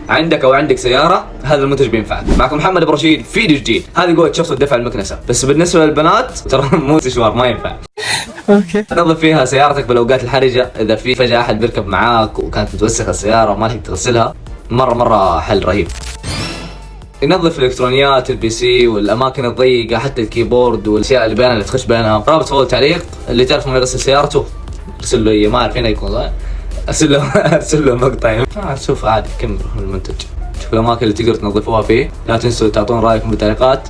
عندك او عندك سياره هذا المنتج بينفعك. معكم محمد ابو رشيد، فيديو جديد. هذه قوه شخص الدفع المكنسه، بس بالنسبه للبنات ترى مو استشوار ما ينفع. اوكي. نظف فيها سيارتك بالاوقات الحرجه، اذا في فجاه احد بيركب معاك وكانت متوسخه السياره وما لحقت تغسلها، مره حل رهيب. ينظف الالكترونيات، البي سي والاماكن الضيقه، حتى الكيبورد والاشياء اللي بينها اللي تخش بينها. رابط فوق التعليق، اللي تعرف ما يغسل سيارته ارسل له، ما اعرف هنا يكون صح، ارسل له مقطع. شوف عادي كمل المنتج، شوف الاماكن اللي تقدر تنظفوها فيه. لا تنسوا تعطون رايكم بالتعليقات.